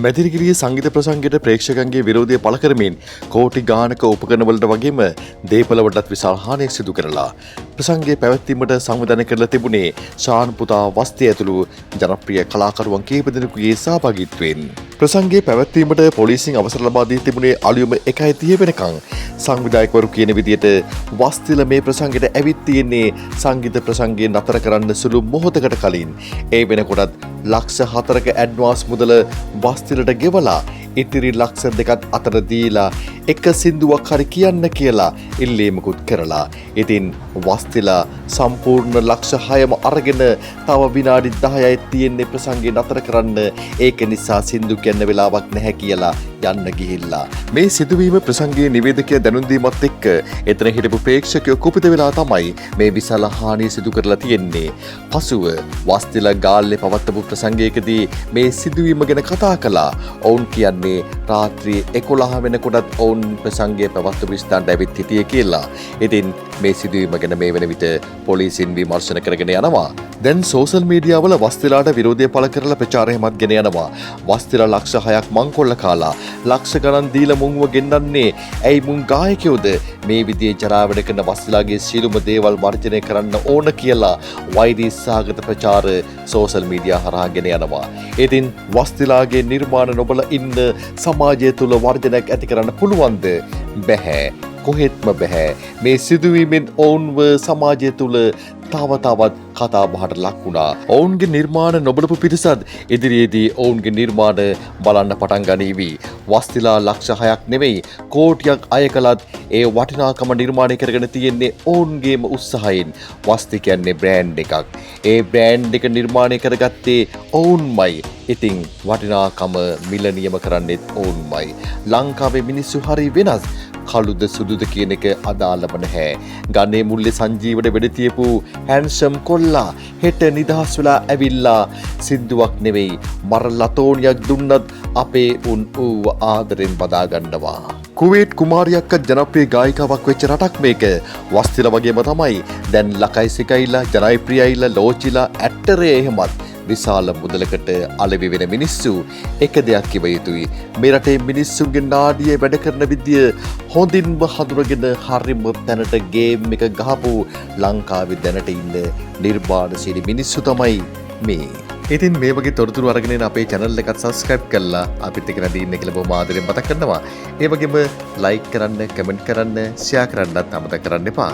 මැදිරිගිරිය සංගීත ප්‍රසංගයට ප්‍රේක්ෂකන්ගේ විරෝධය පළ කරමින් කෝටි ගානක උපකරණවලට වගේම දේපළවලටත් විශාල හානියක් සිදු කරලා ප්‍රසංගයේ පැවැත්වීමට සංවිධානය කරලා තිබුණේ ශාන් පුතා වස්තිය ඇතුළු ජනප්‍රිය කලාකරුවන් කිහිප දෙනෙකුගේ සහභාගීත්වයෙන්. ප්‍රසංගයේ පැවැත්වීමට පොලිසියෙන් අවසර ලබා දී තිබුණේ අලුයම 1:30 වෙනකන්. සංවිධායකවරු කියන විදියට වස්තිල මේ ප්‍රසංගයට ඇවිත් තියෙන්නේ සංගීත ප්‍රසංගය නතර කරන්න සුළු මොහොතකට කලින්. ඒ වෙනකොටත් ලක්ෂ 4ක ඇඩ්වාන්ස් මුදල වස්තිලට ගෙවලා ඉතිරි ලක්ෂ 2ක් අතර දීලා එක සින්දුවක් හරි කියන්න කියලා ඉල්ලීමකුත් කරලා. ඉතින් වස්තිලා සම්පූර්ණ ලක්ෂ 6ම අරගෙන තව විනාඩි 10යි තියෙන්නේ ප්‍රසංගය නතර කරන්න. ඒක නිසා සින්දු කියන්න වෙලාවක් නැහැ කියලා යන්න ගිහිල්ලා. මේ සිදුවීම ප්‍රසංගයේ නිවේදකයා දැනුම් දීමත් එක්ක එතන හිටපු ප්‍රේක්ෂකයෝ කුපිත වෙලා තමයි මේ විශාල හානිය සිදු කරලා තියෙන්නේ. පසුව වස්තිලා ගාල්ලේ පවත්වපු ප්‍රසංගයකදී මේ සිදුවීම ගැන කතා කළා. ඔවුන් කියන්නේ රාත්‍රී 11 වෙනකොටත් ඔවුන් ප්‍රසංගය පවත්වපු ස්ථානට ඇවිත් හිටියේ කියලා. ඉතින් මේ සිදුවීම ගැන මේ වෙන විට පොලිසියෙන් විමර්ශන කරගෙන යනවා. දැන් සෝෂල් මීඩියා වල වස්තිලාට විරෝධය පළ කරලා ප්‍රචාරයමත් ගෙන යනවා. වස්තිලා ලක්ෂ 6ක් මංකොල්ල කාලා ලක්ෂ ගණන් දීලා මුංව ගෙන්නන්නේ ඇයි මුං ගායකයෝද මේ විදිහේ ජරා වැඩ කරන වස්තිලාගේ සියලුම දේවල් වර්ජනය කරන්න ඕන කියලා වෛරී සහගත ප්‍රචාර සෝෂල් මීඩියා හරහා ගෙන යනවා. ඉතින් වස්තිලාගේ නිර්මාණ නොබල ඉන්න සමාජය තුල වර්ජනයක් ඇති කරන්න පුළුවන්ද? බැහැ. කොහෙත්ම බැහැ. මේ සිදුවීමෙන් ඔවුන්ව සමාජය තුල තව තවත් කතා බහට ලක් වුණා. ඔවුන්ගේ නිර්මාණ නොබලපු පිරිසත් ඉදිරියේදී ඔවුන්ගේ නිර්මාණ බලන්න පටන් ගනීවි. වස්තිලා ලක්ෂ 6ක් නෙවෙයි කෝටියක් අය කළත් ඒ වටිනාකම නිර්මාණය කරගෙන තියෙන්නේ ඔවුන්ගේම උත්සාහයෙන්. වස්ති කියන්නේ බ්‍රෑන්ඩ් එකක්. ඒ බ්‍රෑන්ඩ් එක නිර්මාණය කරගත්තේ ඔවුන්මයි. ඉතින් වටිනාකම මිල නියම කරන්නෙත් ඔවුන්මයි. ලංකාවේ මිනිස්සු හරි වෙනස්. කළුද සුදුද කියන එක අදාළම නැහැ. ගන්නේ මුල්ලේ සංජීවට වෙඩ තියපු හැන්සම් කොල්ලා හෙට නිදහස් වෙලා ඇවිල්ලා සින්දුවක් නෙවෙයි මර ලතෝනියක් දුන්නත් අපේ උන් ඌව ආදරෙන් බදා ගන්නවා. කුවේට් කුමාරියක් ජනප්‍රිය ගායිකාවක් වෙච්ච රටක් මේක. වස්තිල වගේම තමයි දැන් ලකයිසිකයිලා ජනප්‍රියයිලා ලෝචිලා ඇක්ටරේ එහෙමත් විශාල මුදලකට අලෙවි වෙන මිනිස්සු. එක දෙයක් කිව යුතුයි. මේ රටේ මිනිස්සුන්ගේ නාඩියේ වැඩ කරන විදිය හොඳින්ම හඳුනගෙන හරිම තැනට ගේම් එක ගහපු ලංකාවේ දැනට ඉන්න නිර්මාණශීලී මිනිස්සු තමයි මේ. ඉතින් මේ වගේ තොරතුරු අරගෙන අපේ channel එකත් subscribe කරලා අපිත් එක්ක නැදින්න කියලා බොහොම ආදරෙන් මතක් කරනවා. ඒ වගේම like කරන්න, comment කරන්න, share කරන්නත් අමතක කරන්න එපා.